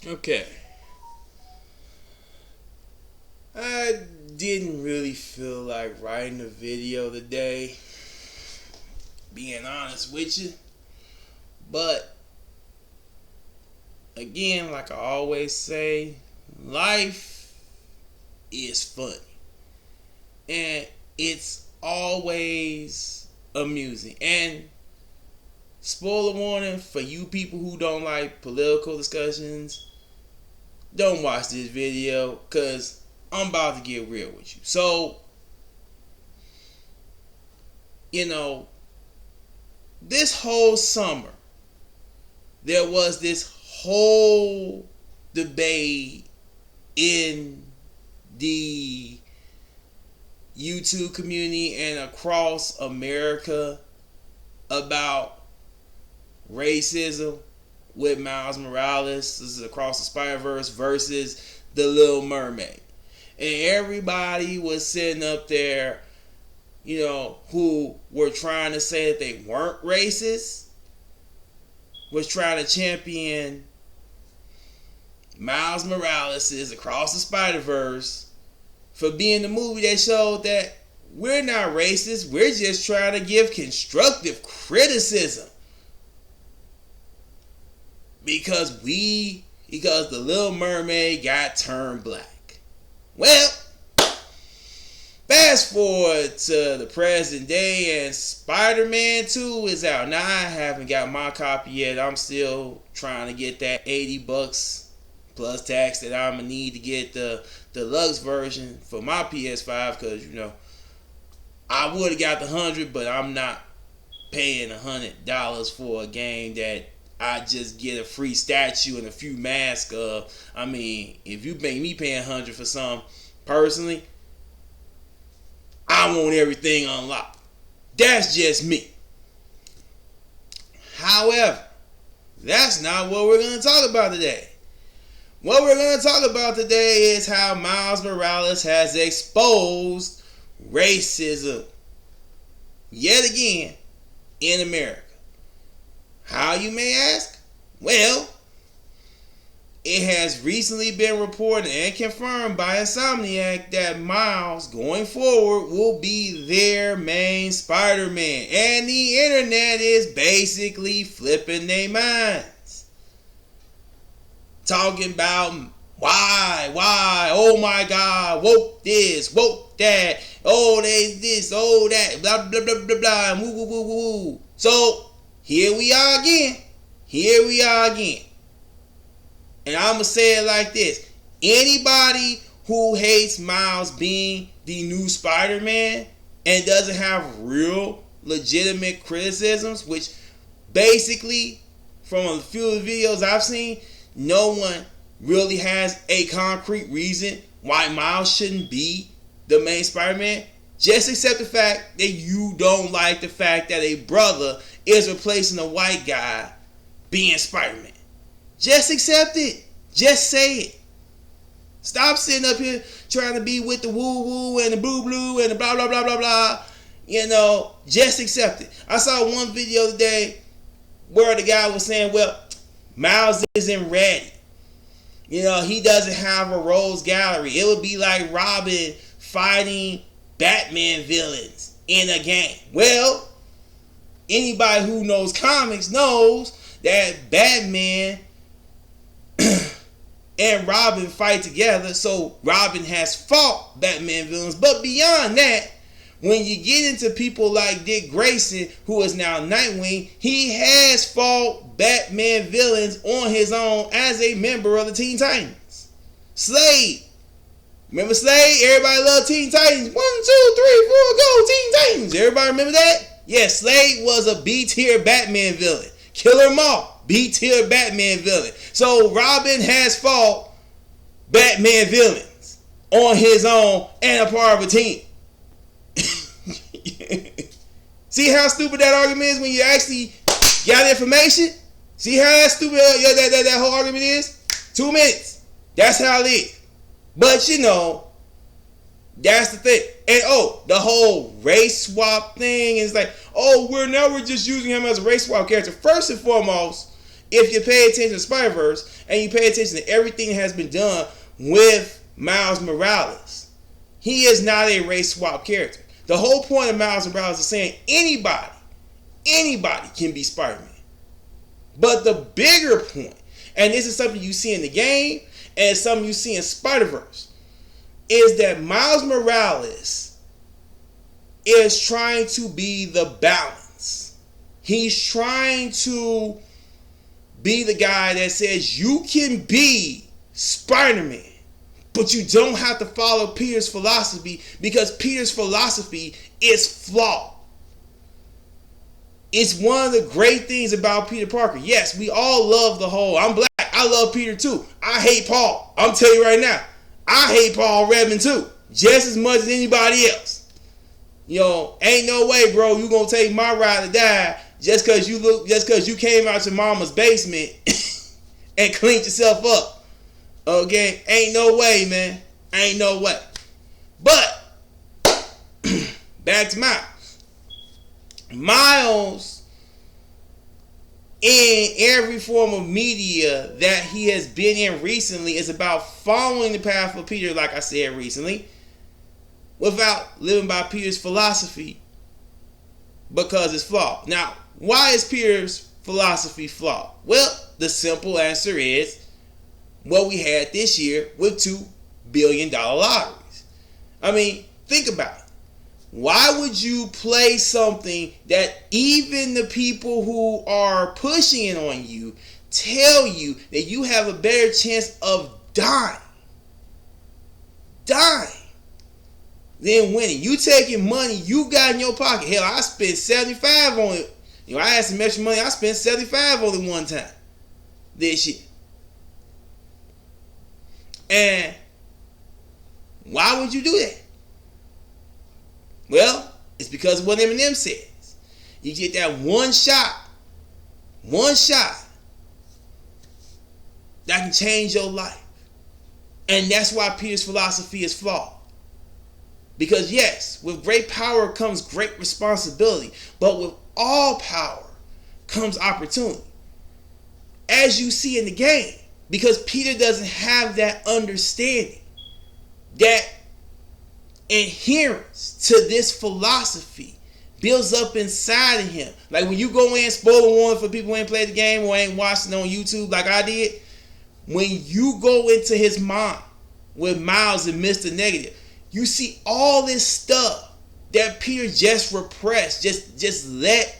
Okay. I didn't really feel like writing a video today, being honest with you. But again, like I always say, life is funny. And it's always amusing. And spoiler warning for you people who don't like political discussions, don't watch this video because I'm about to get real with you. So, this whole summer, there was this whole debate in the YouTube community and across America about racism with Miles Morales. This is across the Spider-Verse versus the Little Mermaid. And everybody was sitting up there, who were trying to say that they weren't racist, was trying to champion Miles Morales' Across the Spider-Verse for being the movie that showed that we're not racist, we're just trying to give constructive criticism. Because the Little Mermaid got turned black. Well, fast forward to the present day and Spider-Man 2 is out. Now, I haven't got my copy yet. I'm still trying to get that $80 plus tax that I'm going to need to get the deluxe version for my PS5 because, I would have got the 100, but I'm not paying $100 for a game that I just get a free statue and a few masks of. I mean, if you make me pay 100 for something, personally, I want everything unlocked. That's just me. However, that's not what we're going to talk about today. What we're going to talk about today is how Miles Morales has exposed racism yet again in America. How, you may ask? Well, it has recently been reported and confirmed by Insomiac that Miles, going forward, will be their main Spider-Man. And the internet is basically flipping their minds. Talking about why, oh my God, woke this, woke that, oh they this, oh that, blah, blah, blah, blah, blah, and woo, woo, woo, woo, woo. So, here we are again. And I'm going to say it like this. Anybody who hates Miles being the new Spider-Man and doesn't have real legitimate criticisms, which basically, from a few of the videos I've seen, no one really has a concrete reason why Miles shouldn't be the main Spider-Man. Just accept the fact that you don't like the fact that a brother is replacing a white guy being Spider-Man. Just accept it. Just say it. Stop sitting up here trying to be with the woo-woo and the blue-blue and the blah, blah, blah, blah, blah. Just accept it. I saw one video today where the guy was saying, well, Miles isn't ready. He doesn't have a rogues gallery. It would be like Robin fighting Batman villains in a game. Well, anybody who knows comics knows that Batman and Robin fight together, so Robin has fought Batman villains. But beyond that, when you get into people like Dick Grayson, who is now Nightwing, he has fought Batman villains on his own as a member of the Teen Titans. Slade. Remember Slade? Everybody loved Teen Titans. 1, 2, 3, 4, go Teen Titans. Everybody remember that? Yes, Slade was a B-tier Batman villain. Killer Moth, B-tier Batman villain. So Robin has fought Batman villains on his own and a part of a team. See how stupid that argument is when you actually got information? See how that stupid that whole argument is? 2 minutes. That's how it is. But that's the thing. And the whole race swap thing is like, we're just using him as a race swap character. First and foremost, if you pay attention to Spider-Verse and you pay attention to everything that has been done with Miles Morales, he is not a race swap character. The whole point of Miles Morales is saying anybody can be Spider-Man. But the bigger point, and this is something you see in the game and something you see in Spider-Verse, is that Miles Morales is trying to be the balance. He's trying to be the guy that says you can be Spider-Man, but you don't have to follow Peter's philosophy, because Peter's philosophy is flawed. It's one of the great things about Peter Parker. Yes, we all love the whole, I'm black, I love Peter too. I hate Paul. I'm telling you right now, I hate Paul Redmond too, just as much as anybody else. Ain't no way, bro, you gonna take my ride or die just cause you came out your mama's basement and cleaned yourself up. Okay? Ain't no way, man. Ain't no way. But back to Miles. Miles, in every form of media that he has been in recently, is about following the path of Peter, like I said recently, without living by Peter's philosophy, because it's flawed. Now, why is Peter's philosophy flawed? Well, the simple answer is what we had this year with $2 billion lotteries. I mean, think about it. Why would you play something that even the people who are pushing it on you tell you that you have a better chance of dying than winning? You taking money you got in your pocket. Hell, I spent 75 on it. I had some extra money. I spent 75 on it one time this year. And why would you do that? Well, it's because of what Eminem says. You get that one shot that can change your life. And that's why Peter's philosophy is flawed. Because yes, with great power comes great responsibility, but with all power comes opportunity. As you see in the game, because Peter doesn't have that understanding, that adherence to this philosophy builds up inside of him. Like when you go in, spoiler warning for people who ain't played the game or ain't watched it on YouTube like I did, when you go into his mind with Miles and Mr. Negative, you see all this stuff that Peter just repressed, just let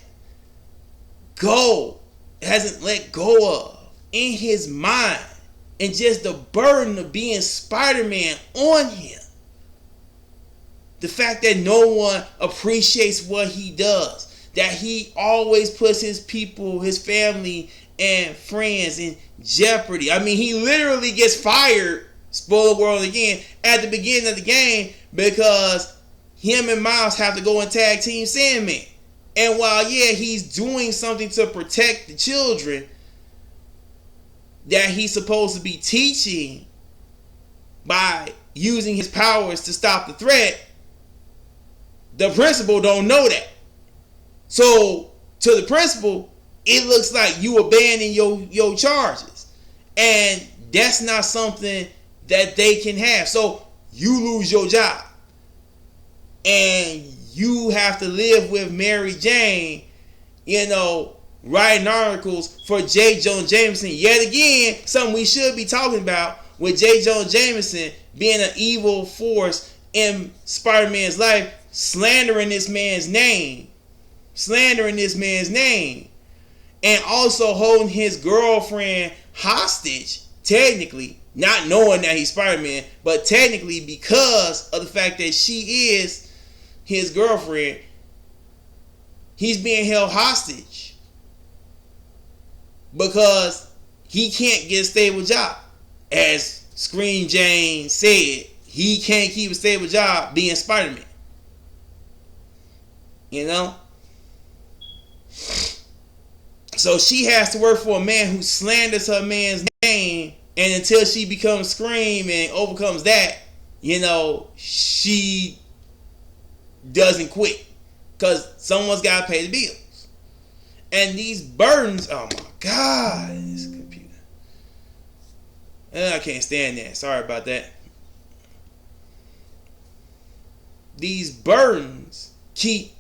go, hasn't let go of in his mind, and just the burden of being Spider-Man on him. The fact that no one appreciates what he does, that he always puts his people, his family, and friends in jeopardy. I mean, he literally gets fired, spoiler world again, at the beginning of the game because him and Miles have to go and tag team Sandman. And while, yeah, he's doing something to protect the children that he's supposed to be teaching by using his powers to stop the threat, the principal don't know that. So, to the principal, it looks like you abandon your charges. And that's not something that they can have. So, you lose your job. And you have to live with Mary Jane, writing articles for J. Jonah Jameson. Yet again, something we should be talking about with J. Jonah Jameson being an evil force in Spider-Man's life, slandering this man's name, and also holding his girlfriend hostage, technically, not knowing that he's Spider-Man, but technically because of the fact that she is his girlfriend, he's being held hostage because he can't get a stable job. As Screen Jane said, he can't keep a stable job being Spider-Man. So she has to work for a man who slanders her man's name, and until she becomes Scream and overcomes that, she doesn't quit because someone's got to pay the bills. And these burdens, oh my God, this computer. I can't stand that. Sorry about that. These burdens keep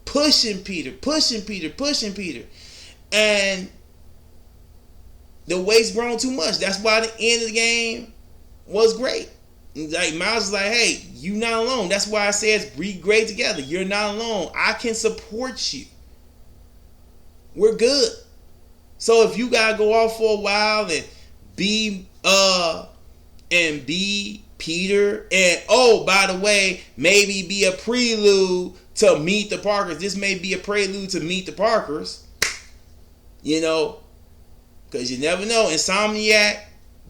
pushing Peter. And the weight's grown too much. That's why the end of the game was great. Like Miles is like, hey, you not alone. That's why I said we great together. You're not alone. I can support you. We're good. So if you gotta go off for a while and be Peter, and oh, by the way, maybe be a prelude to Meet the Parkers. This may be a prelude to Meet the Parkers. You know, because you never know. Insomiac,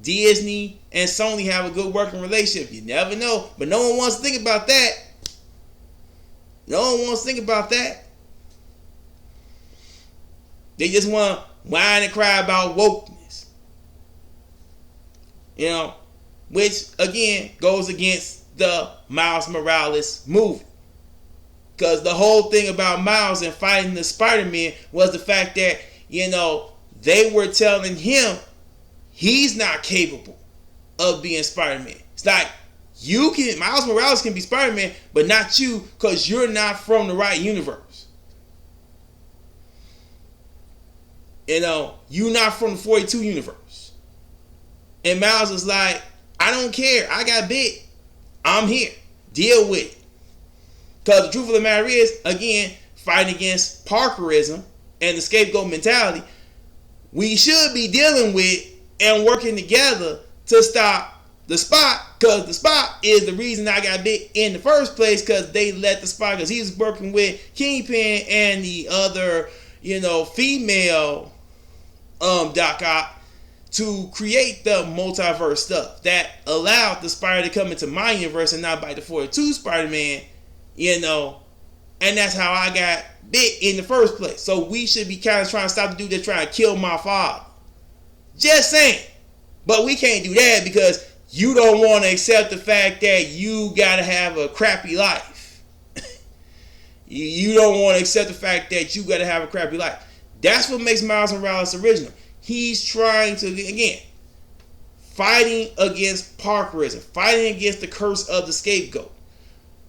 Disney, and Sony have a good working relationship. You never know. But no one wants to think about that. They just want to whine and cry about wokeness. You know, which, again, goes against the Miles Morales movie. Because the whole thing about Miles and fighting the Spider-Man was the fact that, you know, they were telling him he's not capable of being Spider-Man. It's like, Miles Morales can be Spider-Man, but not you, because you're not from the right universe. You know, you're not from the 42 universe. And Miles is like, I don't care. I got bit. I'm here. Deal with it. Because the truth of the matter is, again, fighting against Parkerism and the scapegoat mentality, we should be dealing with and working together to stop the Spot, because the Spot is the reason I got bit in the first place, because they let the Spot, because he was working with Kingpin and the other, you know, female Doc Ock to create the multiverse stuff that allowed the Spider to come into my universe and not bite the 42 Spider-Man, you know, and that's how I got bit in the first place. So we should be kind of trying to stop the dude that's trying to kill my father. Just saying. But we can't do that because you don't want to accept the fact that you got to have a crappy life. You don't want to accept the fact that you got to have a crappy life. That's what makes Miles Morales original. He's trying to, again, fighting against Parkerism, fighting against the curse of the scapegoat,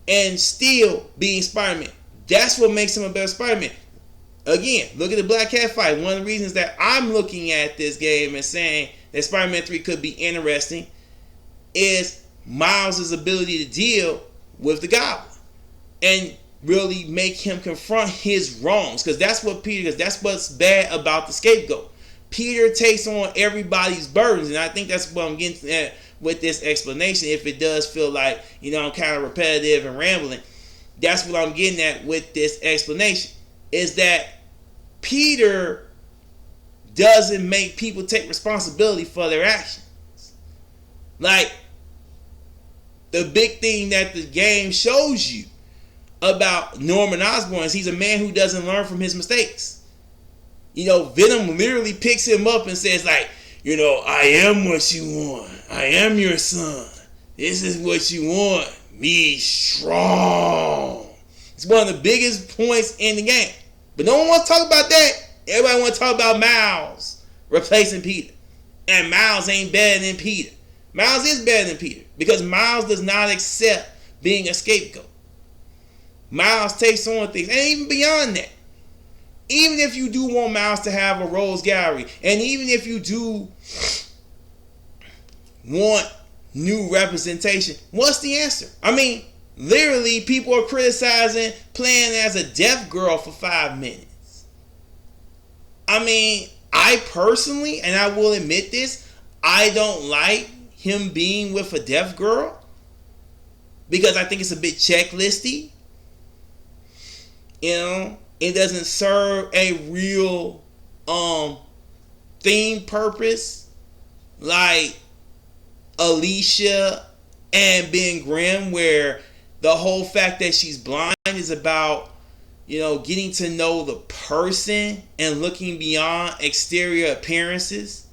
and still being Spider-Man. That's what makes him a better Spider-Man. Again, look at the Black Cat fight. One of the reasons that I'm looking at this game and saying that Spider-Man 3 could be interesting is Miles' ability to deal with the Goblin and really make him confront his wrongs. Because that's what's bad about the scapegoat. Peter takes on everybody's burdens, and I think that's what I'm getting at with this explanation. If it does feel like, you know, I'm kind of repetitive and rambling, that's what I'm getting at with this explanation, is that Peter doesn't make people take responsibility for their actions. Like, the big thing that the game shows you about Norman Osborn is he's a man who doesn't learn from his mistakes. You know, Venom literally picks him up and says, like, you know, I am what you want. I am your son. This is what you want. Me strong. It's one of the biggest points in the game. But no one wants to talk about that. Everybody wants to talk about Miles replacing Peter. And Miles ain't better than Peter. Miles is better than Peter because Miles does not accept being a scapegoat. Miles takes on things, and even beyond that, even if you do want Miles to have a Rose Gallery, and even if you do want new representation, what's the answer? I mean, literally, people are criticizing playing as a deaf girl for 5 minutes. I mean, I personally, and I will admit this, I don't like him being with a deaf girl because I think it's a bit checklisty. You know, it doesn't serve a real theme purpose like Alicia and Ben Grimm, where the whole fact that she's blind is about, you know, getting to know the person and looking beyond exterior appearances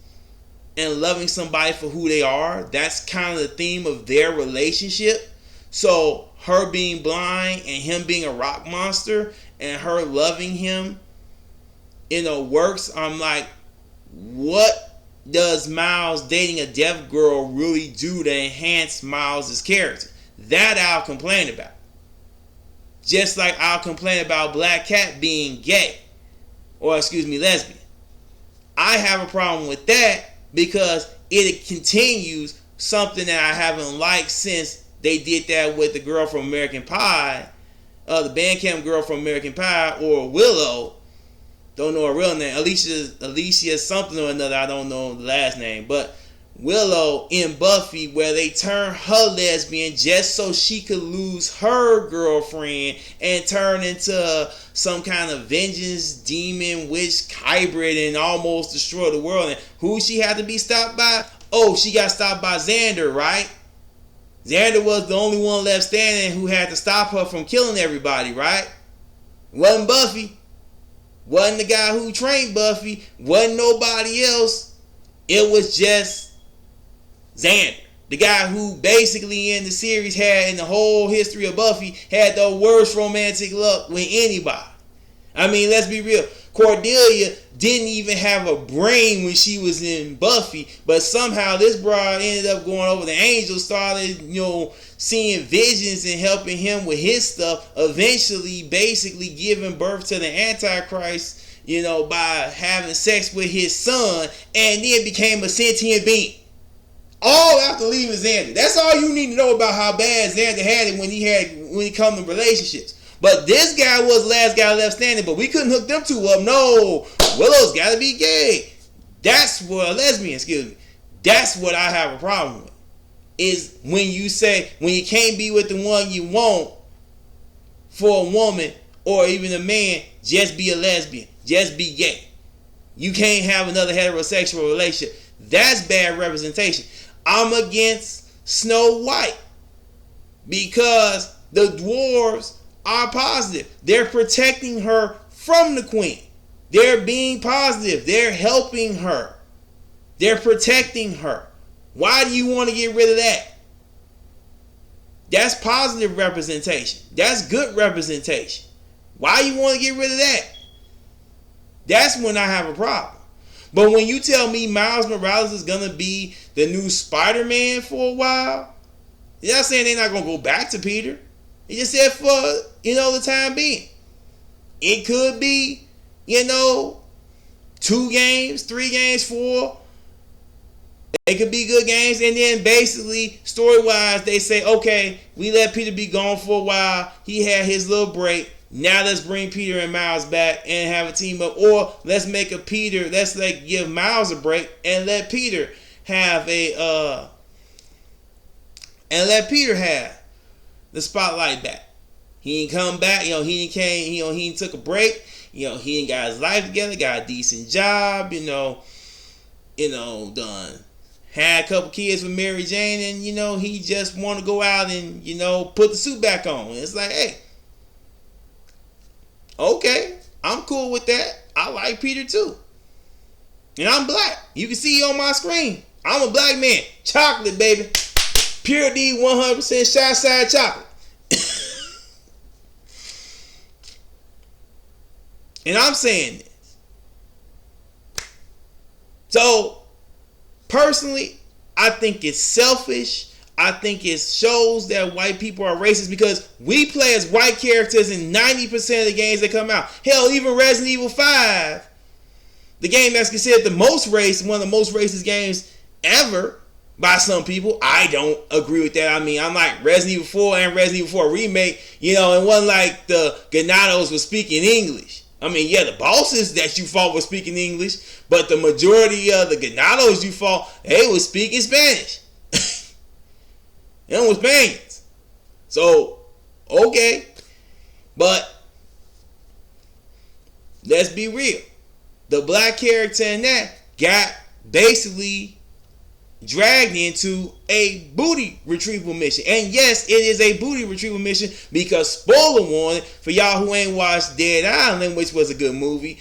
and loving somebody for who they are. That's kind of the theme of their relationship. So her being blind and him being a rock monster and her loving him, you know, works. I'm like, what does Miles dating a deaf girl really do to enhance Miles' character? That I'll complain about. Just like I'll complain about Black Cat being gay. Or lesbian. I have a problem with that because it continues something that I haven't liked since they did that with the girl from American Pie, the Bandcamp girl from American Pie, or Willow. Don't know her real name. Alicia something or another. I don't know the last name. But Willow in Buffy, where they turn her lesbian just so she could lose her girlfriend and turn into some kind of vengeance demon witch hybrid and almost destroy the world. And who she had to be stopped by? Oh, she got stopped by Xander, right? Xander was the only one left standing who had to stop her from killing everybody, right? Wasn't Buffy. Wasn't the guy who trained Buffy. Wasn't nobody else. It was just Xander. The guy who basically in the series had, in the whole history of Buffy, had the worst romantic luck with anybody. I mean, let's be real. Cordelia didn't even have a brain when she was in Buffy, but somehow this broad ended up going over the angel, started, seeing visions and helping him with his stuff, eventually basically giving birth to the Antichrist, by having sex with his son, and then became a sentient being. All after leaving Xander. That's all you need to know about how bad Xander had it when he come to relationships. But this guy was the last guy left standing, but we couldn't hook them two up. No, Willow's got to be gay. That's what lesbian. That's what I have a problem with. Is when you say, when you can't be with the one you want for a woman or even a man, just be a lesbian. Just be gay. You can't have another heterosexual relationship. That's bad representation. I'm against Snow White because the dwarves are positive. They're protecting her from the queen. They're being positive. They're helping her. They're protecting her. Why do you want to get rid of that? That's positive representation. That's good representation. Why you want to get rid of that? That's when I have a problem. But when you tell me Miles Morales is going to be the new Spider-Man for a while, you're not saying they're not going to go back to Peter. He just said for, the time being. It could be, 2 games, 3 games, 4. They could be good games. And then basically, story-wise, they say, okay, we let Peter be gone for a while. He had his little break. Now let's bring Peter and Miles back and have a team up. Or let's make a Peter, let's give Miles a break and let Peter have the spotlight back. He didn't come back, he didn't took a break, he didn't got his life together, got a decent job, done. Had a couple kids with Mary Jane, and he just want to go out and put the suit back on. And it's like, hey, okay, I'm cool with that. I like Peter too. And I'm black. You can see on my screen. I'm a black man. Chocolate, baby. Pure D 100% shot side chocolate. And I'm saying this. So, personally, I think it's selfish. I think it shows that white people are racist because we play as white characters in 90% of the games that come out. Hell, even Resident Evil 5, the game that's considered the most racist, one of the most racist games ever by some people. I don't agree with that. I mean, I'm like Resident Evil 4 and Resident Evil 4 Remake, it wasn't like the Ganados were speaking English. I mean, yeah, the bosses that you fought were speaking English, but the majority of the Ganados you fought, they were speaking Spanish. Them was Spaniards. So, okay. But, let's be real. The black character in that got basically dragged into a booty retrieval mission. And yes, it is a booty retrieval mission because, spoiler warning, for y'all who ain't watched Dead Island, which was a good movie,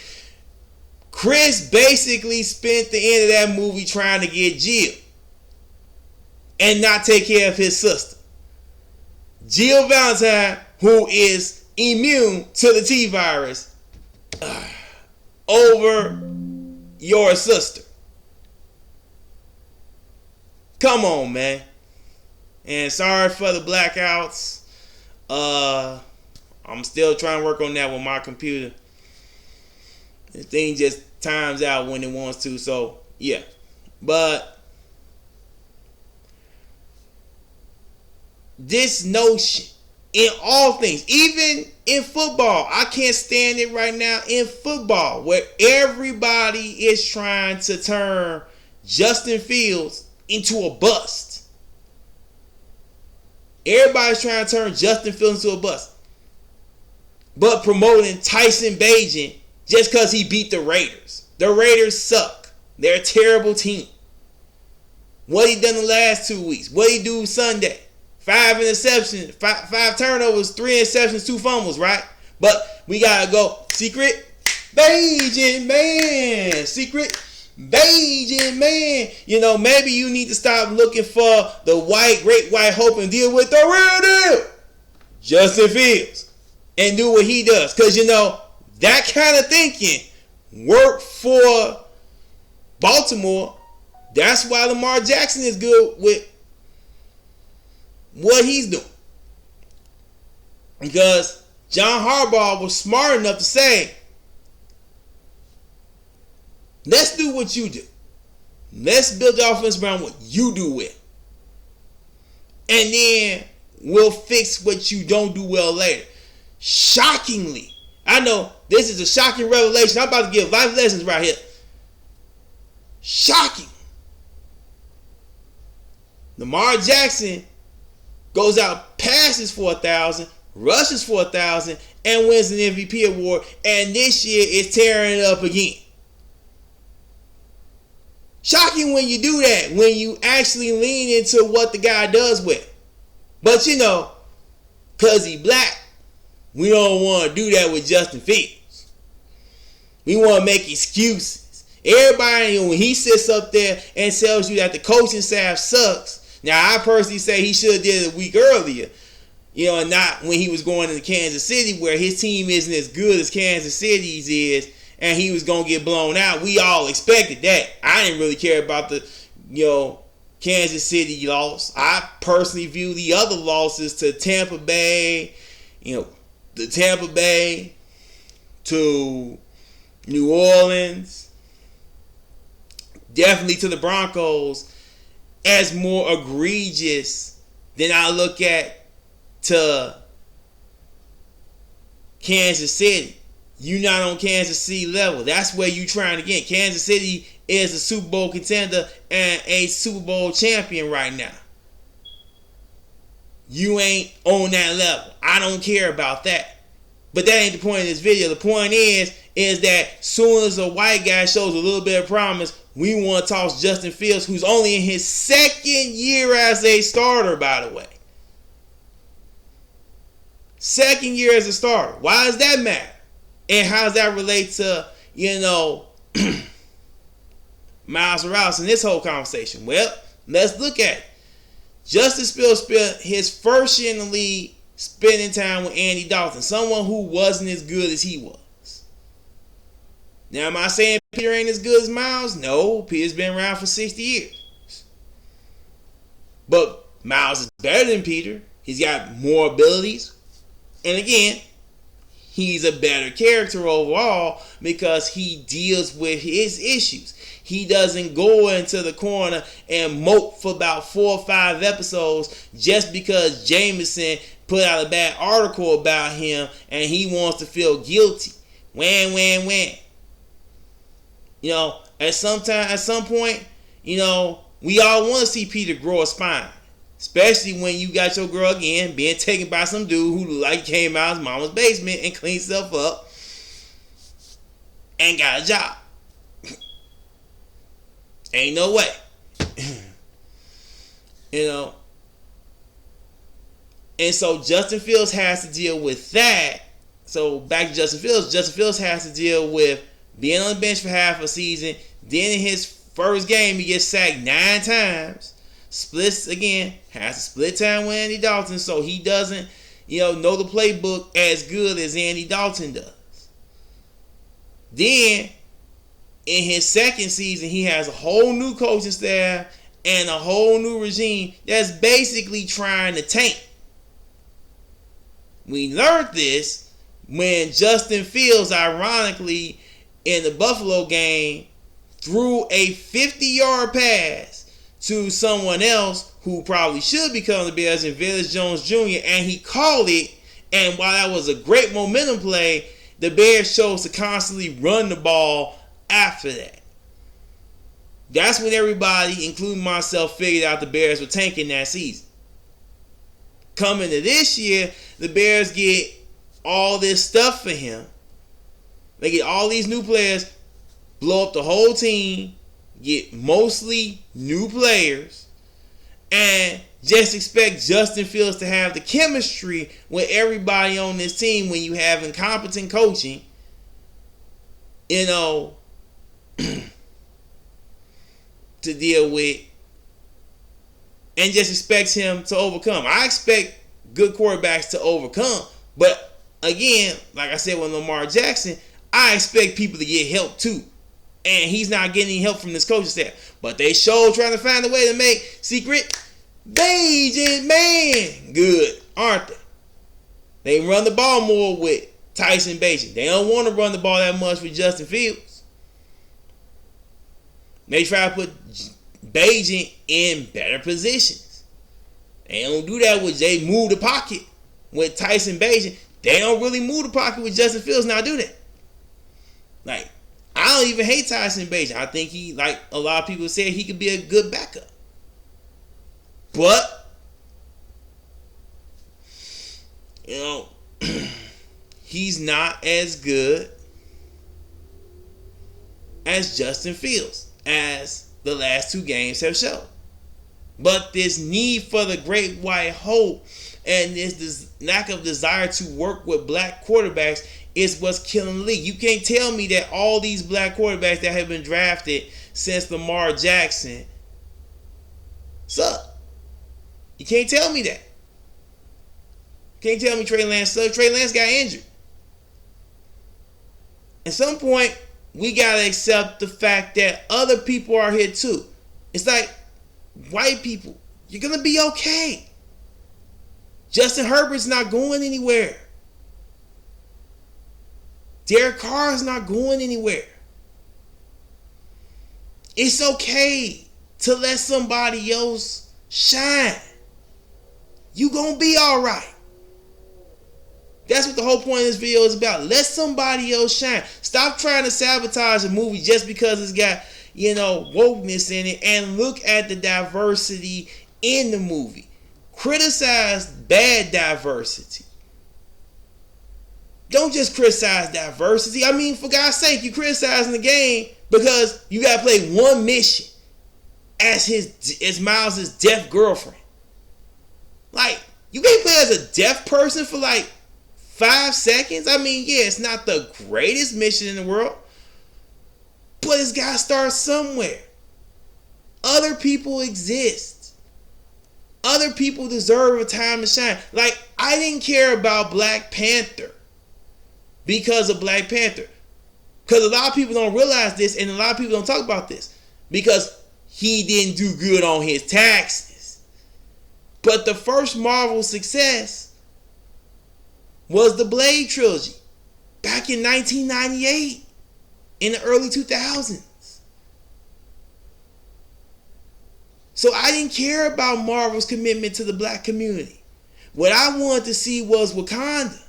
Chris basically spent the end of that movie trying to get Jill and not take care of his sister. Jill Valentine, who is immune to the T-virus, over, your sister. Come on, man. And sorry for the blackouts. I'm still trying to work on that with my computer. The thing just times out when it wants to. So, yeah. But this notion in all things, even in football, I can't stand it right now in football, where everybody is trying to turn Justin Fields into a bust. Everybody's trying to turn Justin Fields into a bust. But promoting Tyson Bagent just because he beat the Raiders. The Raiders suck. They're a terrible team. What he done the last 2 weeks? What he do Sunday? 5 interceptions, 5 turnovers, 3 interceptions, 2 fumbles, right? But we gotta go secret Bagent man. Secret Bagent man. You know, maybe you need to stop looking for the great white hope and deal with the real deal, Justin Fields, and do what he does. Because, you know, that kind of thinking worked for Baltimore. That's why Lamar Jackson is good with what he's doing. Because John Harbaugh was smart enough to say, let's do what you do. Let's build the offense around what you do well. And then we'll fix what you don't do well later. Shockingly, I know this is a shocking revelation. I'm about to give life lessons right here. Shocking. Lamar Jackson goes out, passes for 1,000, rushes for 1,000, and wins an MVP award. And this year is tearing it up again. Shocking when you do that, when you actually lean into what the guy does well. But you know, because he black, we don't want to do that with Justin Fields. We want to make excuses. Everybody, when he sits up there and tells you that the coaching staff sucks, now I personally say he should have did it a week earlier. You know, and not when he was going into Kansas City, where his team isn't as good as Kansas City's is, and he was going to get blown out. We all expected that. I didn't really care about the, Kansas City loss. I personally view the other losses to Tampa Bay, the Tampa Bay to New Orleans, definitely to the Broncos, as more egregious than I look at to Kansas City. You're not on Kansas City level. That's where you're trying to get. Kansas City is a Super Bowl contender and a Super Bowl champion right now. You ain't on that level. I don't care about that. But that ain't the point of this video. The point is that soon as a white guy shows a little bit of promise, we want to toss Justin Fields, who's only in his 2nd year as a starter, by the way. 2nd year as a starter. Why does that matter? And how does that relate to, Miles Morales in this whole conversation? Well, let's look at it. Justin Fields spent his first year in the league spending time with Andy Dalton, someone who wasn't as good as he was. Now, am I saying Peter ain't as good as Miles? No, Peter's been around for 60 years. But Miles is better than Peter. He's got more abilities. And again, he's a better character overall because he deals with his issues. He doesn't go into the corner and mope for about 4 or 5 episodes just because Jameson put out a bad article about him and he wants to feel guilty. Wham. At some point, we all want to see Peter grow a spine. Especially when you got your girl again being taken by some dude who like came out of his mama's basement and cleaned stuff up and got a job. Ain't no way. And so Justin Fields has to deal with that. So back to Justin Fields. Justin Fields has to deal with being on the bench for half a season. Then in his first game, he gets sacked 9 times. Splits again, has to split time with Andy Dalton, so he doesn't, know the playbook as good as Andy Dalton does. Then in his second season, he has a whole new coaching staff and a whole new regime that's basically trying to tank. We learned this when Justin Fields, ironically, in the Buffalo game, threw a 50-yard pass to someone else who probably should become the Bears in Velus Jones Jr., and he called it. And while that was a great momentum play, the Bears chose to constantly run the ball after that. That's when everybody, including myself, figured out the Bears were tanking that season. Coming to this year, the Bears get all this stuff for him. They get all these new players, blow up the whole team, get mostly new players, and just expect Justin Fields to have the chemistry with everybody on this team when you have incompetent coaching, to deal with, and just expects him to overcome. I expect good quarterbacks to overcome, but again, like I said with Lamar Jackson, I expect people to get help too. And he's not getting any help from this coaching staff. But they sure trying to find a way to make Secret Agent Man good, aren't they? They run the ball more with Tyson Bagent. They don't want to run the ball that much with Justin Fields. They try to put Bagent in better positions. They don't do that with they move the pocket with Tyson Bagent. They don't really move the pocket with Justin Fields now, do they? Like, I don't even hate Tyson Bagent. I think he, like a lot of people said, he could be a good backup. But, he's not as good as Justin Fields, as the last two games have shown. But this need for the great white hope and this lack of desire to work with black quarterbacks is what's killing the league. You can't tell me that all these black quarterbacks that have been drafted since Lamar Jackson suck. You can't tell me that. You can't tell me Trey Lance sucked. Trey Lance got injured. At some point, we got to accept the fact that other people are here too. It's like white people. You're going to be okay. Justin Herbert's not going anywhere. Derek Carr is not going anywhere. It's okay to let somebody else shine. You gonna be all right. That's what the whole point of this video is about. Let somebody else shine. Stop trying to sabotage a movie just because it's got, wokeness in it, and look at the diversity in the movie. Criticize bad diversity. Don't just criticize diversity. I mean, for God's sake, you criticizing the game because you got to play one mission as Miles' deaf girlfriend. Like, you can't play as a deaf person for like 5 seconds. I mean, yeah, it's not the greatest mission in the world, but it's got to start somewhere. Other people exist. Other people deserve a time to shine. Like, I didn't care about Black Panther because of Black Panther. Because a lot of people don't realize this, and a lot of people don't talk about this. Because he didn't do good on his taxes. But the first Marvel success was the Blade trilogy back in 1998, in the early 2000s. So I didn't care about Marvel's commitment to the black community. What I wanted to see was Wakanda,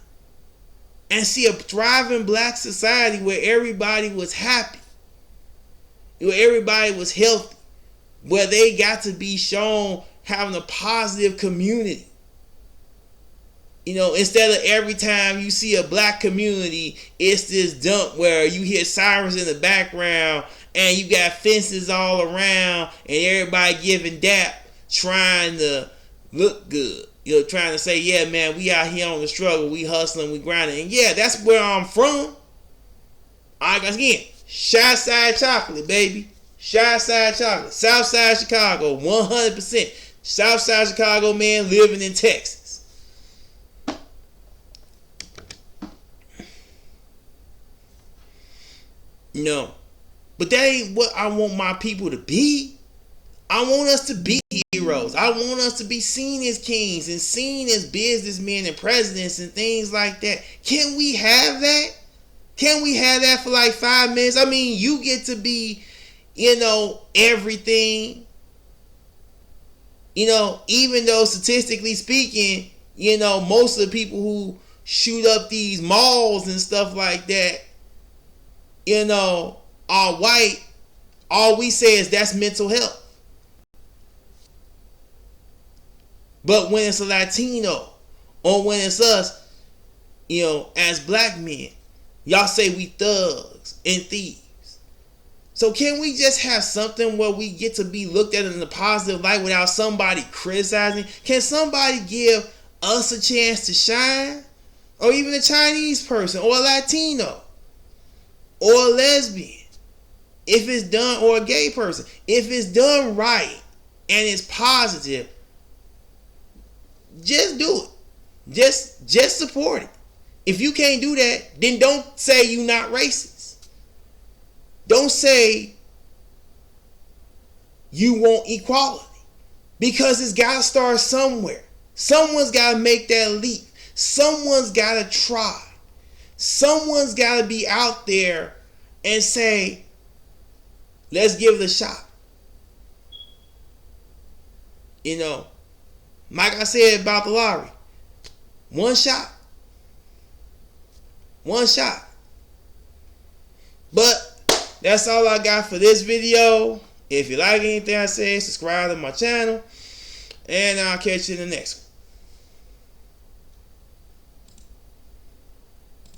and see a thriving black society where everybody was happy, where everybody was healthy, where they got to be shown having a positive community. Instead of every time you see a black community, it's this dump where you hear sirens in the background and you got fences all around and everybody giving dap, trying to look good. Trying to say, yeah, man, we out here on the struggle, we hustling, we grinding. And yeah, that's where I'm from. All right, again, Southside chocolate, baby. Southside chocolate. Southside Chicago, 100%. Southside Chicago man living in Texas. But But that ain't what I want my people to be. I want us to be heroes. I want us to be seen as kings and seen as businessmen and presidents and things like that. Can we have that? Can we have that for like 5 minutes? I mean, you get to be, everything. Even though statistically speaking, most of the people who shoot up these malls and stuff like that, are white, all we say is that's mental health. But when it's a Latino or when it's us, as black men, y'all say we thugs and thieves. So can we just have something where we get to be looked at in a positive light without somebody criticizing? Can somebody give us a chance to shine? Or even a Chinese person or a Latino or a lesbian, if it's done, or a gay person, if it's done right and it's positive, just do it. Just support it. If you can't do that, then don't say you're not racist. Don't say you want equality, because it's got to start somewhere. Someone's got to make that leap. Someone's got to try. Someone's got to be out there and say, let's give it a shot. Like I said about the lottery, one shot. One shot. But that's all I got for this video. If you like anything I say, subscribe to my channel, and I'll catch you in the next one.